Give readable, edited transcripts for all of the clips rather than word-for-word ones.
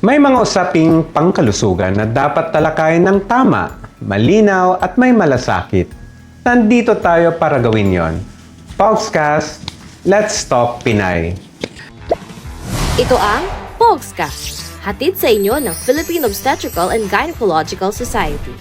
May mga usaping pangkalusugan na dapat talakayin ng tama, malinaw at may malasakit. Nandito tayo para gawin yon. Pogscast, Let's Talk Pinay. Ito ang Pogscast, hatid sa inyo ng Philippine Obstetrical and Gynecological Society.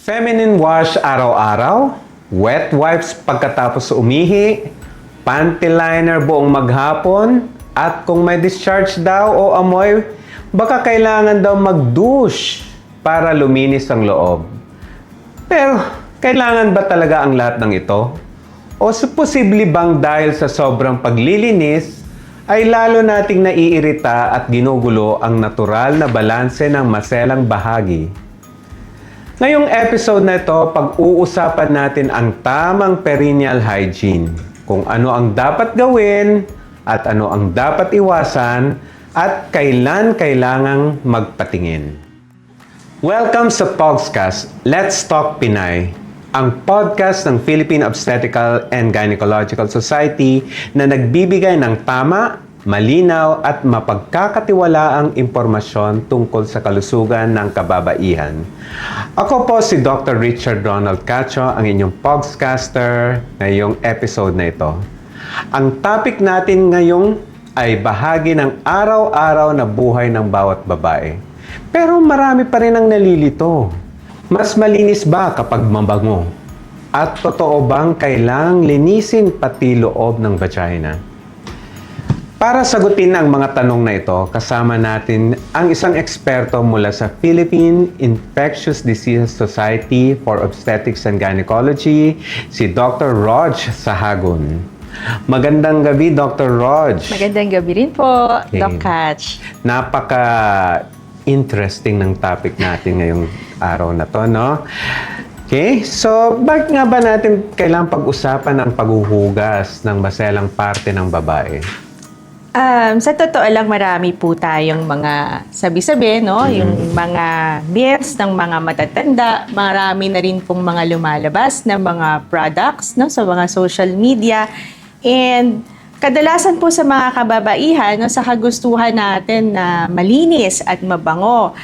Feminine wash araw-araw, wet wipes pagkatapos umihi, panty liner buong maghapon, at kung may discharge daw o amoy, baka kailangan daw mag-douche para luminis ang loob. Pero, kailangan ba talaga ang lahat ng ito? O posible bang dahil sa sobrang paglilinis, ay lalo nating naiirita at ginugulo ang natural na balanse ng maselang bahagi? Ngayong episode na ito, pag-uusapan natin ang tamang perineal hygiene, kung ano ang dapat gawin at ano ang dapat iwasan at kailan kailangang magpatingin. Welcome sa Pogscast, Let's Talk Pinay, ang podcast ng Philippine Obstetrical and Gynecological Society na nagbibigay ng tama, malinaw at mapagkakatiwalaang impormasyon tungkol sa kalusugan ng kababaihan. Ako po si Dr. Richard Ronald Cacho, ang inyong Pogscaster ngayong episode na ito. Ang topic natin ngayong ay bahagi ng araw-araw na buhay ng bawat babae. Pero marami pa rin ang nalilito. Mas malinis ba kapag mabango? At totoo bang kailangang linisin pati loob ng vagina? Para sagutin ang mga tanong na ito, kasama natin ang isang eksperto mula sa Philippine Infectious Diseases Society for Obstetrics and Gynecology, si Dr. Rog Sahagun. Magandang gabi, Dr. Rog. Magandang gabi rin po, Doc Catch. Napaka-interesting ng topic natin ngayong araw na to, no? Okay, so bakit nga ba natin kailangang pag-usapan ang paghuhugas ng baselang parte ng babae? Sa totoo lang, marami po tayong mga sabi-sabi, no? Yung mga myths ng mga matatanda, marami na rin pong mga lumalabas na mga products, no? Sa mga social media. And kadalasan po sa mga kababaihan, no? Sa kagustuhan natin na malinis at mabango,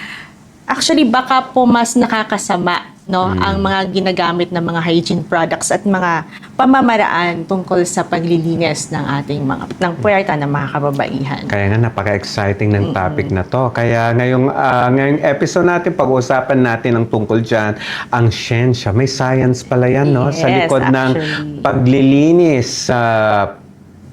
actually baka po mas nakakasama, no, ang mga ginagamit na mga hygiene products at mga pamamaraan tungkol sa paglilinis ng ating ng puwerta ng mga kababaihan. Kaya nga napaka-exciting ng topic na to. Kaya ngayong episode natin, pag-uusapan natin ang tungkol dyan, ang siyensya. May science pala yan, no? Sa likod ng paglilinis sa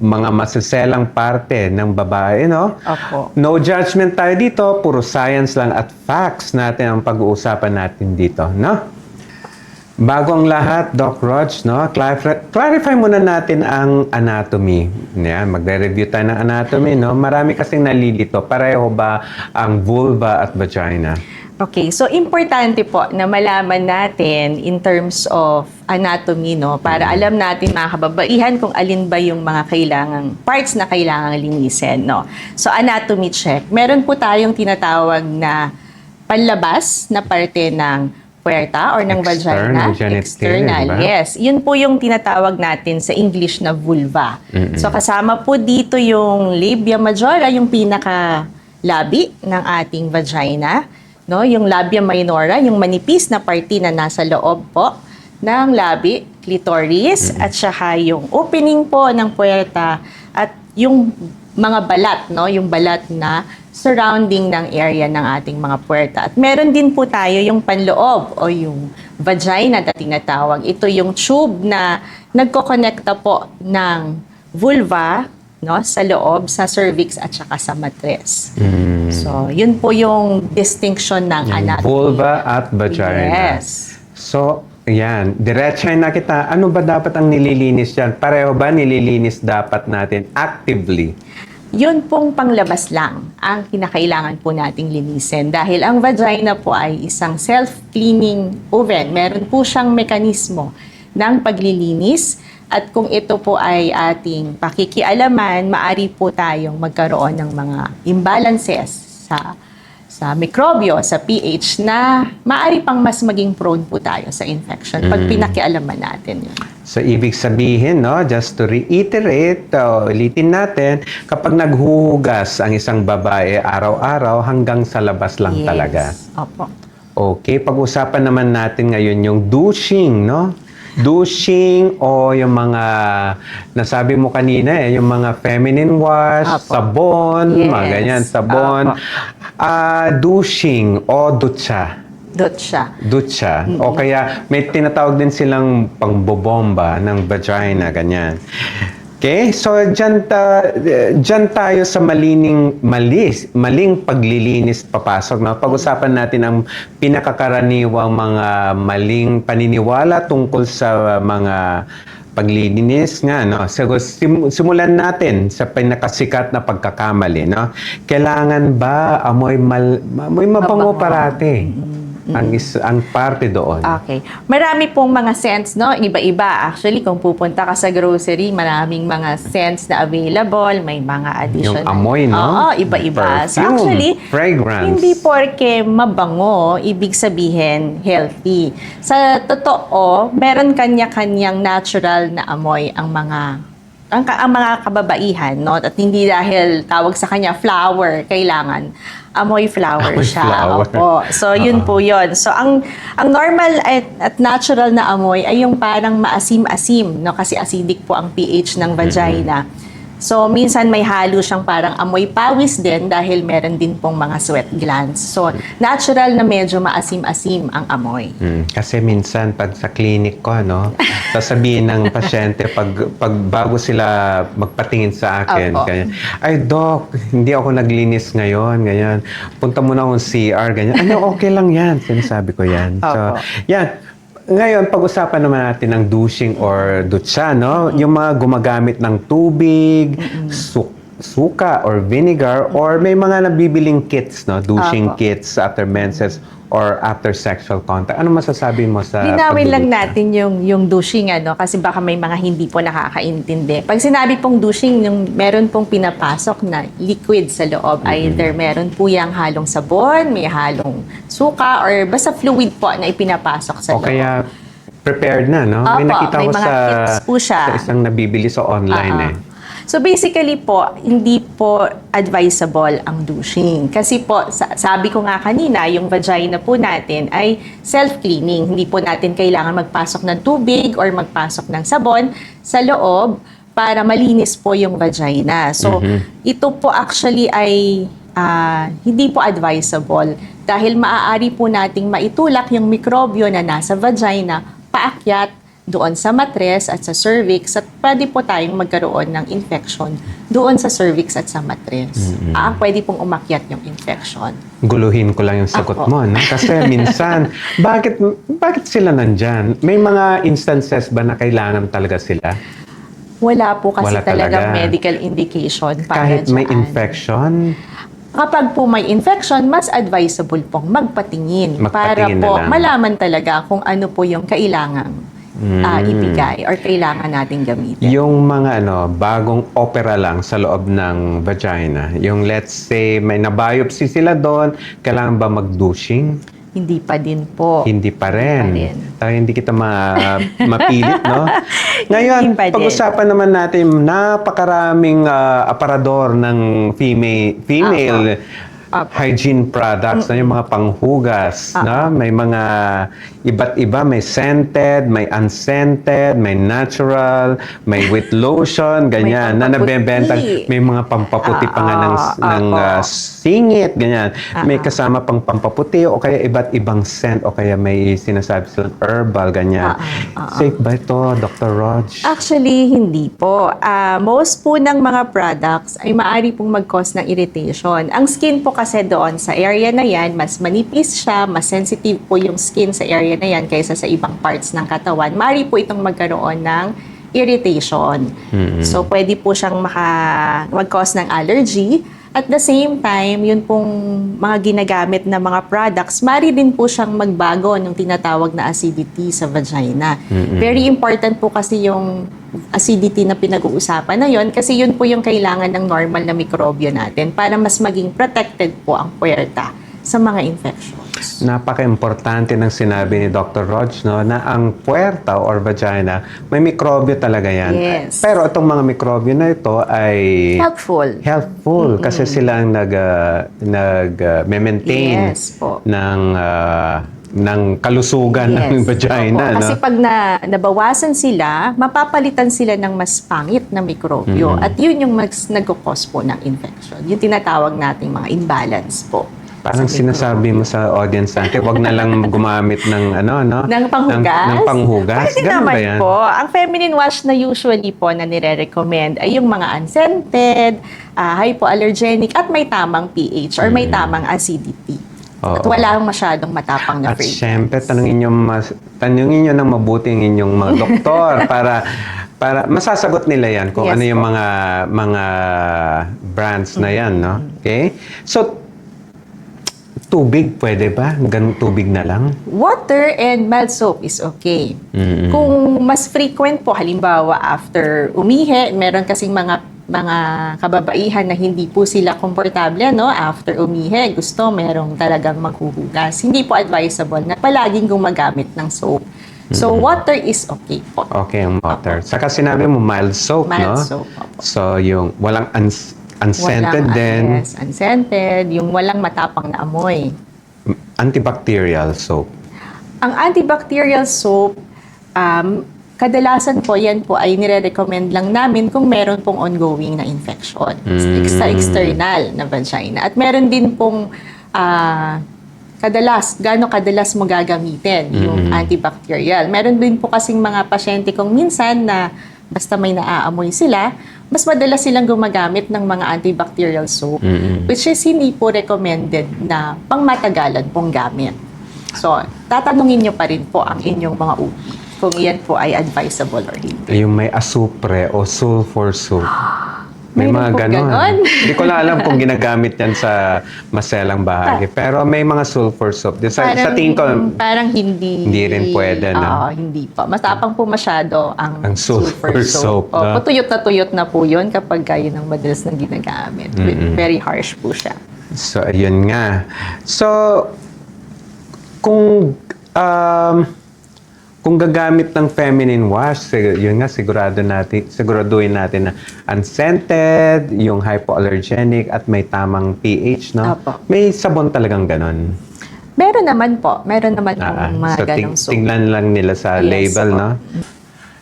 mga masaselang parte ng babae, no? Opo. No judgment tayo dito, puro science lang at facts natin ang pag-uusapan natin dito, no? Bago ang lahat, Doc Rog, no? Clarify muna natin ang anatomy. Yan, magre-review tayo ng anatomy, no? Marami kasing nalilito. Pareho ba ang vulva at vagina? Okay, so importante po na malaman natin in terms of anatomy, no, para alam natin mga kababaihan kung alin ba yung mga parts na kailangang linisin, no. So anatomy check. Meron po tayong tinatawag na panlabas na parte ng puwerta or ng vagina. External, yes. Yun po yung tinatawag natin sa English na vulva. So kasama po dito yung labia majora, yung pinaka-labi ng ating vagina. No, yung labia minora, yung manipis na parte na nasa loob po ng labi, clitoris, at saka yung opening po ng puwerta at yung mga balat, no, yung balat na surrounding ng area ng ating mga puwerta. At meron din po tayo yung panloob o yung vagina na tinatawag. Ito yung tube na nagko-connecta po ng vulva, no, sa loob, sa cervix at saka sa matres. So, yun po yung distinction ng anatomy. Vulva at vagina. Yes. So, yan. Diretsahin na kita. Ano ba dapat ang nililinis dyan? Pareho ba nililinis dapat natin actively? Yun pong panglabas lang ang kinakailangan po nating linisin. Dahil ang vagina po ay isang self-cleaning oven. Meron po siyang mekanismo ng paglilinis. At kung ito po ay ating pakikialaman, maari po tayong magkaroon ng mga imbalances sa mikrobyo, sa pH, na maaari pang mas maging prone po tayo sa infection pag pinakialaman natin yun. So, ibig sabihin, no, just to reiterate, ulitin natin, kapag naghuhugas ang isang babae araw-araw, hanggang sa labas lang Yes. talaga. Opo. Okay, pag-usapan naman natin ngayon yung douching, no? Douching o yung mga, nasabi mo kanina yung mga feminine wash, Apo. sabon, mga Yes. ganyan, sabon. Apo. Douching o dutsa. Dutsa. Dutsa. O kaya may tinatawag din silang pangbobomba ng vagina, ganyan. Okay? So, dyan tayo sa maling paglilinis papasok. No? Pag-usapan natin ang pinakakaraniwang mga maling paniniwala tungkol sa mga paglilinis nga. No? So, simulan natin sa pinakasikat na pagkakamali. No? Kailangan ba amoy mabango parati? Ang parte doon. Okay. Marami pong mga scents, no? Iba-iba. Actually, kung pupunta ka sa grocery, maraming mga scents na available. May mga additional. Yung amoy, no? Oo, iba-iba. So Perfume, actually, fragrance. hindi porke mabango, ibig sabihin healthy. Sa totoo, meron kanya-kanyang natural na amoy ang mga kababaihan, no? At hindi dahil tawag sa kanya flower, kailangan amoy flower Amoy siya. flower. Opo. So, yun po yun. So, ang normal at natural na amoy ay yung parang maasim-asim, no? Kasi acidic po ang pH ng vagina. So, minsan may halo siyang parang amoy pawis din dahil meron din pong mga sweat glands. So, natural na medyo maasim-asim ang amoy. Kasi minsan pag sa clinic ko, no, sasabihin ng pasyente pag bago sila magpatingin sa akin, Opo. ganyan, ay doc, hindi ako naglinis ngayon, ganyan. Punta muna akong CR, ganyan. Ano, okay lang yan. Sinasabi ko yan. So, Opo. yan. Ngayon, pag-usapan naman natin ng douching or dutsa, no? Yung mga gumagamit ng tubig, suka or vinegar, or may mga nabibiling kits, no? Douching Opo. kits after menses or after sexual contact. Ano masasabi mo sa Linawin lang pagdudutsa? natin yung douching, ano, kasi baka may mga hindi po nakakaintindi. Pag sinabi pong douching, yung meron pong pinapasok na liquid sa loob. Either meron po yung halong sabon, may halong suka, or basta fluid po na ipinapasok sa O loob. kaya prepared na, no? May Opo, nakita may ko mga kits po siya. sa isang nabibili sa online eh. So basically po, hindi po advisable ang douching. Kasi po, sabi ko nga kanina, yung vagina po natin ay self-cleaning. Hindi po natin kailangan magpasok ng tubig or magpasok ng sabon sa loob para malinis po yung vagina. So, ito po actually ay hindi po advisable dahil maaari po nating maitulak yung mikrobyo na nasa vagina paakyat doon sa matres at sa cervix at pwede po tayong magkaroon ng infection doon sa cervix at sa matres. Pwede pong umakyat yung infection. Guluhin ko lang yung sagot Opo. mo, no? Kasi minsan, bakit sila nandyan? May mga instances ba na kailangan talaga sila? Wala po kasi Wala talagang talaga. medical indication para Kahit may dyan. infection? Kapag po may infection, mas advisable pong magpatingin para Magpatingin na po lang. malaman talaga kung ano po yung kailangang ibigay or kailangan nating gamitin. Yung mga bagong opera lang sa loob ng vagina, yung let's say may nabiopsy sila doon, kailangan ba mag-douching? Hindi pa din po. Hindi pa rin. Hindi pa rin. Tayo hindi kita mapilit, no? Ngayon, Hindi pa din. pag-usapan naman natin napakaraming aparador ng female Apo. hygiene products, na yung mga panghugas, na may mga iba't iba, may scented, may unscented, may natural, may with lotion, ganyan, na pampaputi. nabebenta, may mga pampaputi pa nga ng singit, ganyan. May kasama pang pampaputi o kaya iba't ibang scent o kaya may sinasabi silang herbal, ganyan. Safe ba ito, Dr. Rog? Actually, hindi po. Most po ng mga products ay maaari pong mag-cause ng irritation. Ang skin po kasi doon sa area na yan, mas manipis siya, mas sensitive po yung skin sa area na yan kaysa sa ibang parts ng katawan. Maaari po itong magkaroon ng irritation. So, pwede po siyang mag-cause ng allergy. At the same time, yun pong mga ginagamit na mga products, maaari din po siyang magbago ng tinatawag na acidity sa vagina. Very important po kasi yung acidity na pinag-uusapan na yun kasi yun po yung kailangan ng normal na mikrobyo natin para mas maging protected po ang puwerta sa mga infections. Napaka-importante ng sinabi ni Dr. Rog, no, na ang puwerta or vagina, may mikrobyo talaga yan. Yes. Pero itong mga mikrobyo na ito ay Helpful. kasi sila ang nag-maintain Yes po. ng kalusugan ng vagina. Opo. Kasi No? pag nabawasan sila, mapapalitan sila ng mas pangit na mikrobyo. At yun yung nag-cause po ng infection. Yung tinatawag nating mga imbalance po. Parang sa sinasabi mo sa audience natin, wag na lang gumamit ng ng panghugas? Ng panghugas. Pwede Ganun naman ba yan? po. Ang feminine wash na usually po na nire-recommend ay yung mga unscented, hypoallergenic, at may tamang pH or may tamang acidity. At Oo. wala masyadong matapang na At fragrance. syempre, tanungin nyo ng mabuti ang inyong mga doktor para masasagot nila yan kung Yes ano yung po. mga brands na yan, no? Okay? So, tubig, pwede ba? Ganun tubig na lang? Water and mild soap is okay. Mm-mm. Kung mas frequent po, halimbawa after umihi, meron kasing mga kababaihan na hindi po sila komportable, no? After umihi, gusto merong talagang maghuhugas. Hindi po advisable na palaging gumagamit ng soap. So, water is okay po. Okay, ang water. Saka sinabi mo, mild soap, no? Mild soap, opo. So, yung walang unscented din, Yes, unscented, yung walang matapang na amoy. antibacterial soap. Ang antibacterial soap, kadalasan po yan po ay nire-recommend lang namin kung meron pong ongoing na infection sa external na vagina. At meron din pong gaano kadalas mo gagamitin yung antibacterial. Meron din po kasing mga pasyente kung minsan na basta may naaamoy sila, mas madalas silang gumagamit ng mga antibacterial soap, which is hindi po recommended na pangmatagalan pong gamit. So, tatanungin nyo pa rin po ang inyong mga OB kung iyan po ay advisable or hindi. Yung may asupre o sulfur soap. May Mayroon mga pong ganon. ganon. Hindi ko lang alam kung ginagamit yan sa maselang bahagi. Pero may mga sulfur soap. Sa tingin ko, parang hindi rin pwede, no? Oo, hindi pa. Matapang po masyado ang sulfur soap, no? Tuyot na tuyot na po yun kapag yun ang madalas na ginagamit. Very harsh po siya. so, ayun nga. So, kung gagamit ng feminine wash, yun nga, siguraduhin natin na unscented, yung hypoallergenic, at may tamang pH, no? Apo. May sabon talagang ganon. Meron naman po. Meron naman pong mga So, ganong soap. tingnan lang nila sa Yes, label, opo. no?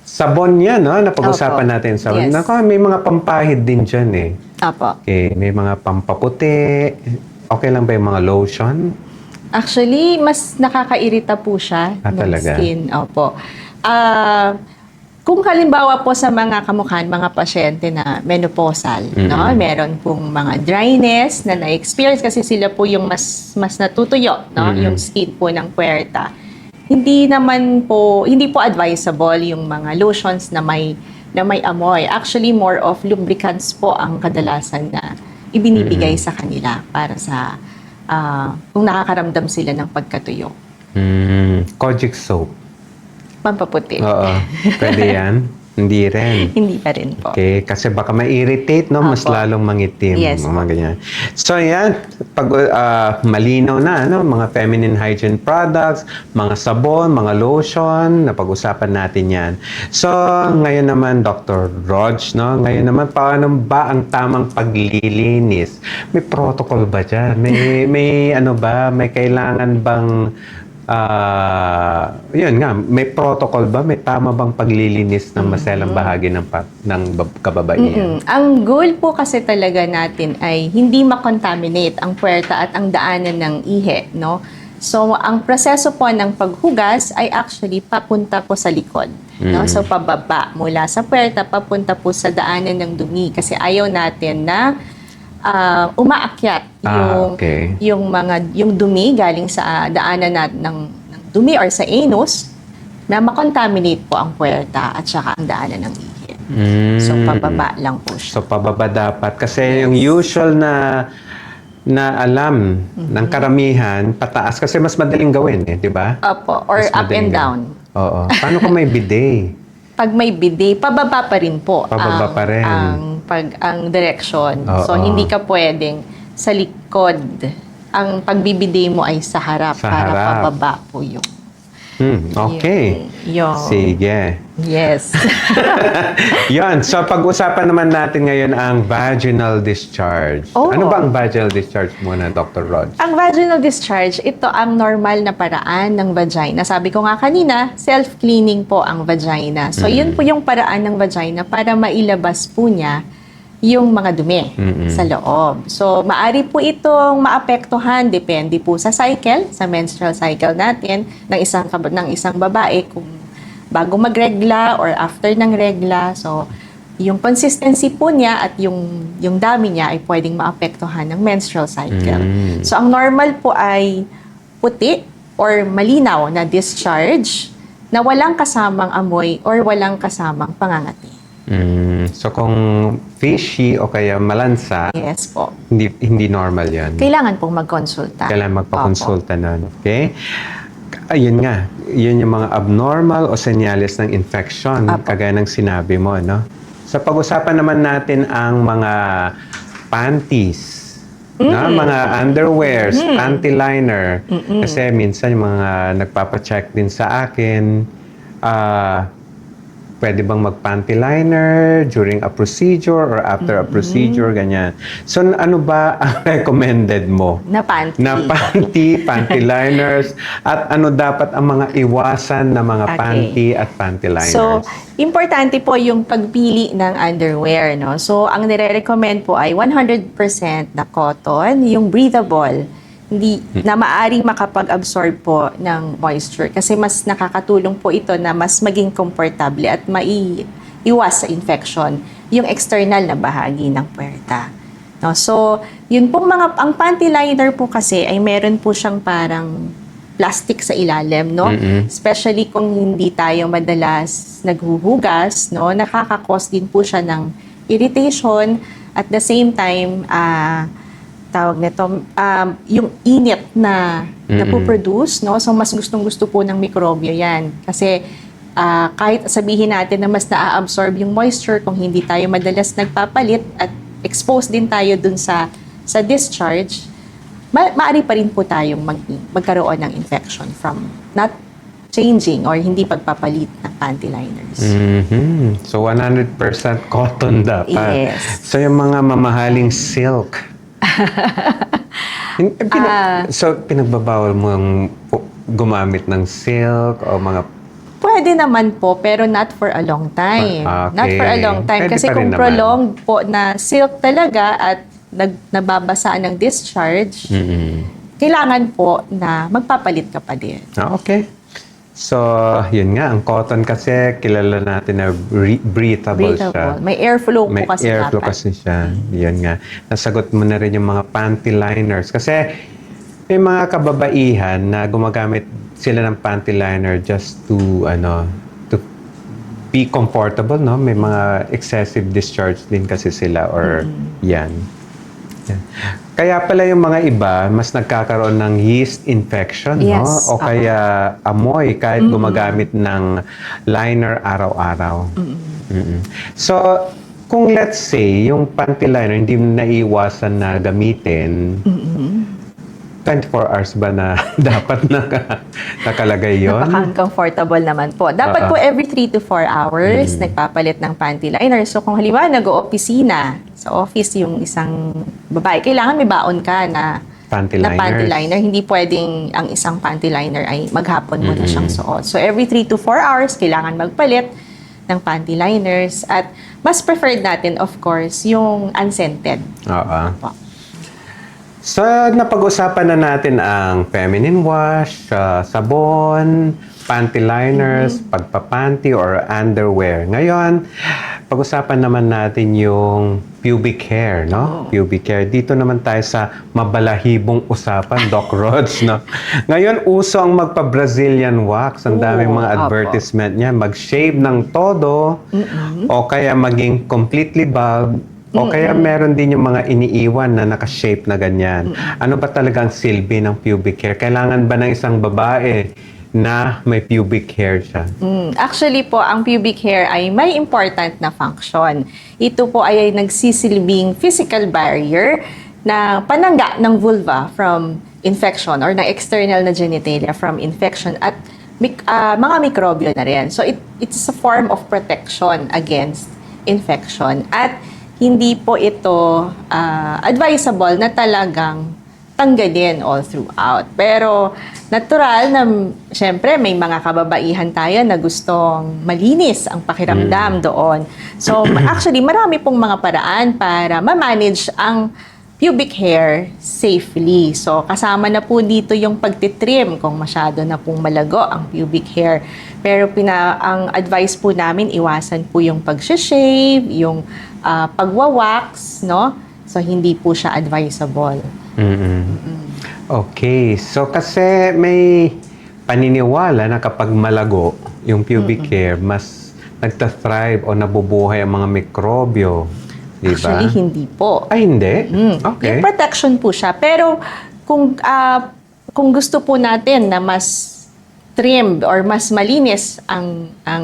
Sabon yan, no? Napag-usapan Opo. natin. Sabon. Yes. Nako, may mga pampahid din dyan, eh. Apo. Okay, may mga pampaputi. Okay lang ba yung mga lotion? Actually, mas nakakairita po siya ng Talaga? skin. Opo. Kung halimbawa po sa mga kamukhan, mga pasyente na menopausal, no? Meron pong mga dryness na na-experience kasi sila po yung mas natutuyo, no? Yung skin po ng puwerta. Hindi po advisable yung mga lotions na may amoy. Actually, more of lubricants po ang kadalasan na ibinibigay sa kanila para sa kung nakakaramdam sila ng pagkatuyo. Kojic soap. Pampaputi. Oo. Pwede yan? Hindi rin. Hindi pa rin po. Okay, kasi baka ma-irritate, no? Mas Opo. lalong mangitim. Yes. Mga ganyan. So, yan. Pag malinaw na, no? Mga feminine hygiene products, mga sabon, mga lotion, napag-usapan natin yan. So, ngayon naman, Dr. Rog, no? Ngayon naman, paano ba ang tamang paglilinis? May protocol ba dyan? May ano ba? May kailangan bang yun nga, may protocol ba? May tama bang paglilinis ng maselang bahagi ng kababaihan? Ang goal po kasi talaga natin ay hindi makontaminate ang puwerta at ang daanan ng ihi, no? So, ang proseso po ng paghugas ay actually papunta po sa likod, no? So, pababa mula sa puwerta, papunta po sa daanan ng dumi kasi ayaw natin na umaakyat yung dumi galing sa daanan ng dumi or sa anus na makontaminate po ang puwerta at saka ang daanan ng ihi. So, pababa lang po siya. So, pababa dapat. Kasi yung usual na alam ng karamihan, pataas. Kasi mas madaling gawin, eh, di ba? Opo, or Mas up madaling and down. gawin. Oo. Paano kung may bidet? Pag may bidet, pababa pa rin po Pababa pa rin. ang direction. Oo. So, hindi ka pwedeng sa likod ang pagbibiday mo ay sa harap Sa para harap. pababa po yung Okay. yung Sige. yes. Yan. So, pag-usapan naman natin ngayon ang vaginal discharge. Oh. Ano ba ang vaginal discharge muna, Dr. Rod? Ang vaginal discharge, ito ang normal na paraan ng vagina. Sabi ko nga kanina, self-cleaning po ang vagina. So, yun po yung paraan ng vagina para mailabas po niya yung mga dumi sa loob. So, maari po itong maapektuhan, depende po sa cycle, sa menstrual cycle natin, ng isang babae, kung bago magregla or after ng regla. So, yung consistency po niya at yung dami niya ay pwedeng maapektuhan ng menstrual cycle. So, ang normal po ay puti or malinaw na discharge na walang kasamang amoy or walang kasamang pangangati. So, kung fishy o kaya malansa, Yes po. hindi normal yan. Kailangan pong magkonsulta. Kailangan magpakonsulta na. Okay? Ayun nga. Yun yung mga abnormal o senyales ng infection. Apo. Kagaya ng sinabi mo, no? Sa pag-usapan naman natin ang mga panties. No? Mga underwears, panty liner. Kasi minsan yung mga nagpapacheck din sa akin, pwede bang mag-panty liner during a procedure or after a procedure, ganyan. So, ano ba ang recommended mo? Na panty. Na panty liners, at ano dapat ang mga iwasan na mga Okay. panty at panty liners? So, importante po yung pagpili ng underwear, no? So, ang nire-recommend po ay 100% na cotton, yung breathable, hindi na maaring makapag-absorb po ng moisture kasi mas nakakatulong po ito na mas maging komportable at maiiwas sa infection yung external na bahagi ng puwerta. No? So, yun pong ang panty liner po kasi ay meron po siyang parang plastic sa ilalim, no? Especially kung hindi tayo madalas naghuhugas, no? Nakaka-cause din po siya ng irritation at the same time, tawag nito, yung init na napoproduce, no? So, mas gustong-gusto po ng mikrobyo yan. Kasi, kahit sabihin natin na mas na-absorb yung moisture kung hindi tayo madalas nagpapalit at exposed din tayo dun sa discharge, maaari pa rin po tayong magkaroon ng infection from not changing or hindi pagpapalit ng panty liners. So, 100% cotton dapat. Yes. So, yung mga mamahaling silk. So, pinagbabawal mo ang gumamit ng silk o mga... Pwede naman po, pero not for a long time. Okay. Not for a long time. Pwede Kasi pa rin kung naman. prolonged po na silk talaga at nababasaan ng discharge, kailangan po na magpapalit ka pa din. Okay. So, yun nga, ang cotton kasi kilala natin na breathable siya. Breathable. May airflow po May kasi airflow dapat. kasi siya. Yun nga. Nasagot mo na rin yung mga panty liners. Kasi may mga kababaihan na gumagamit sila ng panty liner just to be comfortable, no? May mga excessive discharge din kasi sila or yan. Kaya pala yung mga iba, mas nagkakaroon ng yeast infection, Yes, no? O kaya amoy kahit gumagamit ng liner araw-araw. So, kung let's say, yung panty liner hindi mo naiiwasan na gamitin, 24 hours ba na dapat nakalagay yun? Napaka-uncomfortable naman po. Dapat po every 3 to 4 hours nagpapalit ng panty liner. So kung halimbawa nag-o-opisina, sa office yung isang babae, kailangan may baon ka na Panty panty liners. liner. Hindi pwedeng ang isang panty liner ay maghapon mo na siyang suot. So every 3 to 4 hours, kailangan magpalit ng panty liners. At mas preferred natin, of course, yung unscented. Oo. Po. So, napag-usapan na natin ang feminine wash, sabon, panty liners, pagpapanty or underwear. Ngayon, pag-usapan naman natin yung pubic hair, no? Pubic hair. Dito naman tayo sa mabalahibong usapan, Doc Rods, no? Ngayon, uso ang magpa-Brazilian wax. Ang daming mga Opo. advertisement niya. Mag-shave ng todo o kaya maging completely bald. O kaya meron din yung mga iniiwan na naka-shape na ganyan. Ano ba talaga ang silbi ng pubic hair? Kailangan ba ng isang babae na may pubic hair siya? Actually po, ang pubic hair ay may important na function. Ito po ay nagsisilbing physical barrier na panangga ng vulva from infection or ng external na genitalia from infection at mga mikrobyo na rin. So it's a form of protection against infection at hindi po ito advisable na talagang tanggalin all throughout. Pero natural na syempre may mga kababaihan tayo na gustong malinis ang pakiramdam doon. So actually marami pong mga paraan para ma-manage ang pubic hair safely. So kasama na po dito yung pagtitrim kung masyado na pong malago ang pubic hair. Pero ang advice po namin, iwasan po yung pag-shave, yung pagwawax, no? So hindi po siya advisable. Okay. So kasi may paniniwala na kapag malago yung pubic hair, mas nagta-thrive o nabubuhay ang mga mikrobyo. Diba? Actually, hindi po. Ay, hindi? Okay. Yung protection po siya. Pero kung gusto po natin na mas trimmed or mas malinis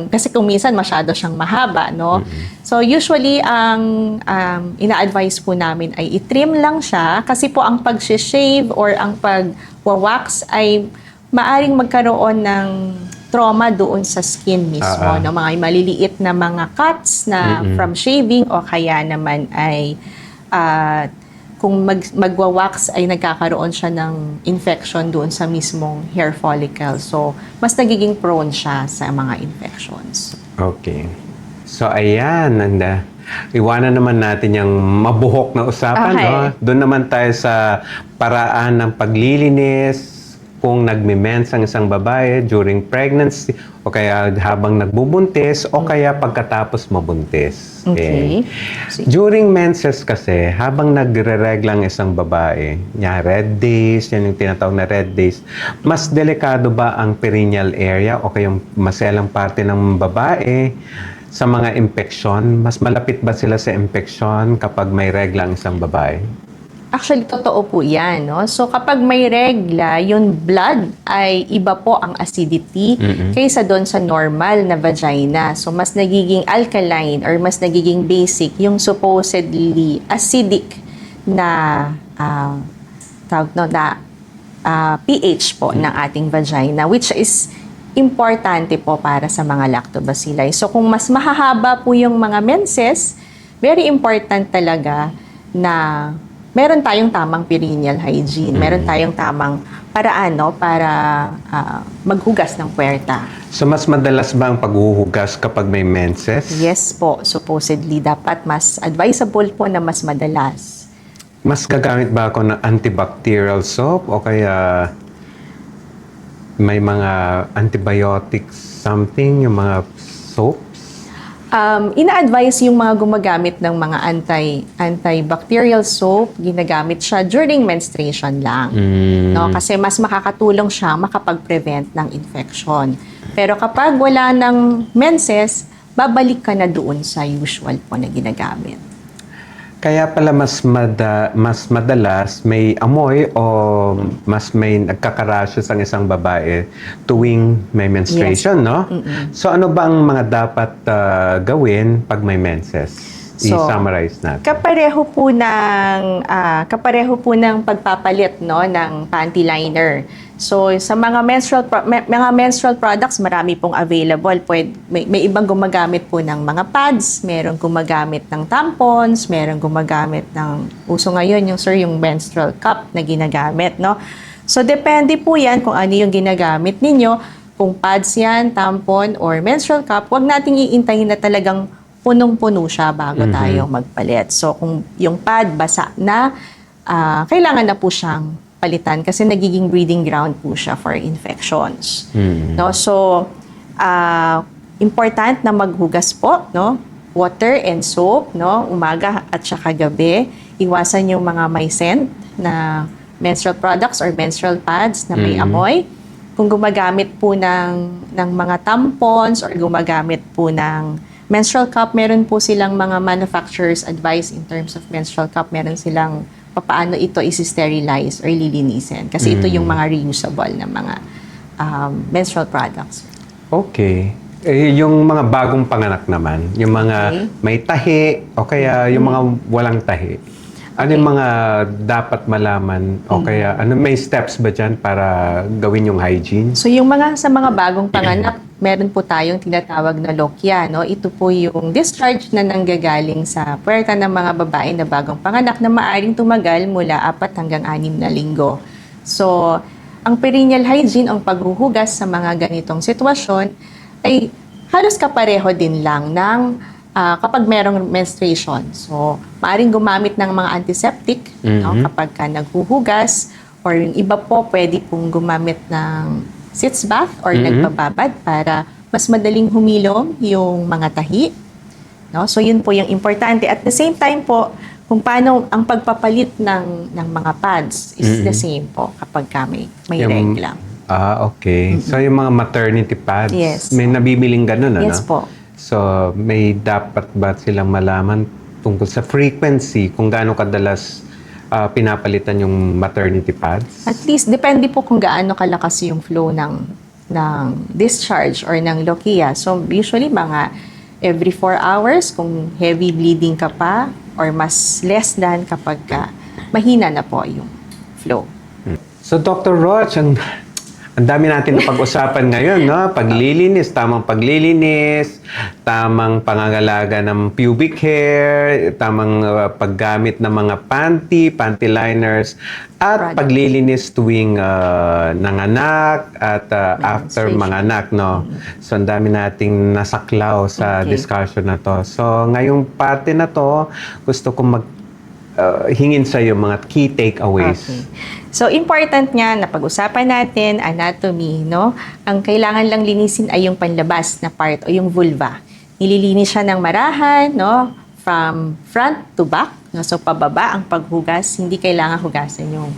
kasi kung minsan masyado siyang mahaba, no? So usually ang ina-advise po namin ay i-trim lang siya kasi po ang pag-shave or ang pag-wax ay maaring magkaroon ng trauma doon sa skin mismo, no? Mga maliliit na mga cuts na from shaving o kaya naman ay kung magwa-wax ay nagkakaroon siya ng infection doon sa mismong hair follicle. So, mas nagiging prone siya sa mga infections. Okay. So, ayan. Iwanan naman natin yung mabuhok na usapan. Okay. No? Doon naman tayo sa paraan ng paglilinis kung nagme-mens ang isang babae during pregnancy o kaya habang nagbubuntis o kaya pagkatapos mabuntis. Okay. During menses kasi, habang nagre-regla ang isang babae, red days, yan yung tinatawag na red days, mas delikado ba ang perineal area o kaya yung maselang parte ng babae sa mga impeksyon? Mas malapit ba sila sa impeksyon kapag may regla ang isang babae? Actually, totoo po yan, no? So, kapag may regla, yung blood ay iba po ang acidity kaysa doon sa normal na vagina. So, mas nagiging alkaline or mas nagiging basic yung supposedly acidic na pH po ng ating vagina, which is importante po para sa mga lactobacilli. So, kung mas mahahaba po yung mga menses, very important talaga na meron tayong tamang perineal hygiene. Meron tayong tamang paraan, no, para maghugas ng puwerta. So, mas madalas ba ang paghuhugas kapag may menses? Yes po, supposedly dapat mas advisable po na mas madalas. Mas gagamit ba ako ng antibacterial soap o kaya may mga antibiotics something, yung mga soap? Ina-advise yung mga gumagamit ng mga antibacterial soap, ginagamit siya during menstruation lang. No? Kasi mas makakatulong siya makapag-prevent ng infection. Pero kapag wala ng menses, babalik ka na doon sa usual po na ginagamit. Kaya pala mas madalas may amoy o mas may nagkakarashes ang isang babae tuwing may menstruation, no? So ano ba ang mga dapat gawin pag may menses? I-summarize natin. Kapareho po ng pagpapalit, no, ng panty liner. So sa mga menstrual products, marami pong available. May ibang gumagamit po ng mga pads, merong gumagamit ng tampons, merong gumagamit ng uso ngayon yung menstrual cup na ginagamit, no. So depende po 'yan kung ano yung ginagamit ninyo. Kung pads 'yan, tampon or menstrual cup, wag nating iintayin na talagang punong-puno siya bago tayo magpalit. So kung yung pad basa na, kailangan na po siyang palitan kasi nagiging breeding ground po siya for infections. No? So, important na maghugas po, no? Water and soap, no? Umaga at saka gabi. Iwasan yung mga may scent na menstrual products or menstrual pads na may amoy. Kung gumagamit po ng mga tampons or gumagamit po ng menstrual cup, meron po silang mga manufacturer's advice in terms of menstrual cup. Meron silang paano ito isi-sterilize or lilinisin. Kasi ito yung mga reusable na mga menstrual products. Okay. Yung mga bagong panganak naman, yung mga may tahi o kaya yung mga walang tahi. Ano yung mga dapat malaman o kaya ano may steps ba dyan para gawin yung hygiene? So yung sa mga bagong panganak, meron po tayong tinatawag na lokya, no? Ito po yung discharge na nanggagaling sa puwerta ng mga babae na bagong panganak na maaring tumagal mula 4 hanggang 6 na linggo. So, ang perineal hygiene, ang paghuhugas sa mga ganitong sitwasyon ay halos kapareho din lang ng kapag merong menstruation. So, maaring gumamit ng mga antiseptic no, kapag ka naghuhugas, or yung iba po pwede pong gumamit ng sitz bath or nagpababad para mas madaling humilom yung mga tahi. No? So, yun po yung importante. At the same time po, kung paano ang pagpapalit ng mga pads is the same po kapag ka may regla. Okay. So, yung mga maternity pads, Yes. may nabibiling ganun, ano? Yes po. So, may dapat ba silang malaman tungkol sa frequency kung gaano kadalas pinapalitan yung maternity pads? At least, depende po kung gaano kalakas yung flow ng discharge or ng lokia. So, usually, mga every 4 hours, kung heavy bleeding ka pa, or mas less than kapag mahina na po yung flow. So, Dr. Roch, ang dami natin na pag-usapan ngayon, no? Paglilinis, tamang paglilinis, tamang pangangalaga ng pubic hair, tamang paggamit ng mga panty liners, at paglilinis tuwing nanganak at after manganak, no? So, ang dami nating nasaklaw sa discussion na to. So, ngayong parte na to, gusto kong hingin sa iyo mga key takeaways. Okay. So, important nga na pag-usapan natin, anatomy, no? Ang kailangan lang linisin ay yung panlabas na part o yung vulva. Nililinis siya ng marahan, no? From front to back. No? So, pababa ang paghugas. Hindi kailangan hugasan yung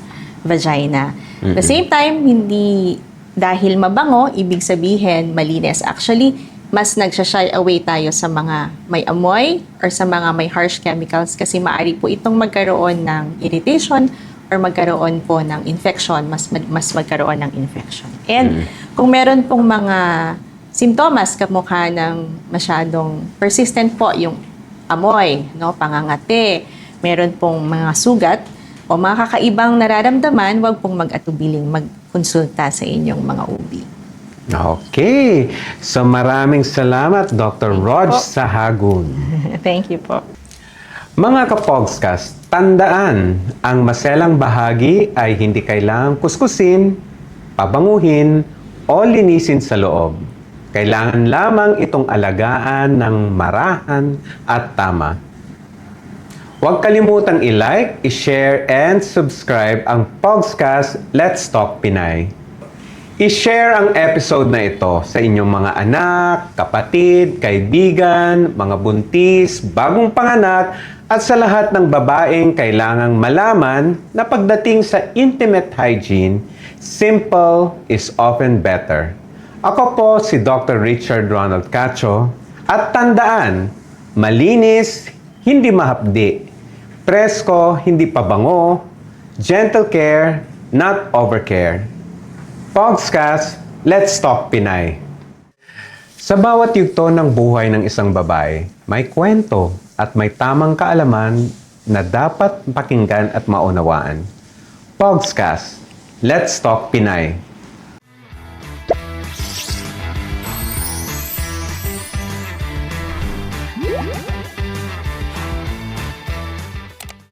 vagina. At the same time, hindi dahil mabango, ibig sabihin malinis. Actually, mas nagsashy away tayo sa mga may amoy or sa mga may harsh chemicals kasi maaari po itong magkaroon ng irritation or magkaroon po ng infection, mas magkaroon ng infection. And kung meron pong mga simptomas kamukha ng masyadong persistent po yung amoy, no, pangangati, meron pong mga sugat o mga kakaibang nararamdaman, huwag pong mag-atubiling magkonsulta sa inyong mga OB. Okay. So, maraming salamat, Dr. Rog Sahagun. Thank you po. Mga kapogscast, tandaan, ang maselang bahagi ay hindi kailangang kuskusin, pabanguhin, o linisin sa loob. Kailangan lamang itong alagaan ng marahan at tama. Huwag kalimutang i-like, i-share, and subscribe ang Pogscast Let's Talk Pinay. I-share ang episode na ito sa inyong mga anak, kapatid, kaibigan, mga buntis, bagong panganak, at sa lahat ng babaeng kailangang malaman na pagdating sa intimate hygiene, simple is often better. Ako po si Dr. Richard Ronald Cacho, at tandaan, malinis, hindi mahapdi, presko, hindi pabango, gentle care, not overcare. Pogscast, Let's Talk Pinay. Sa bawat yugto ng buhay ng isang babae, may kwento at may tamang kaalaman na dapat pakinggan at maunawaan. Pogscast, Let's Talk Pinay.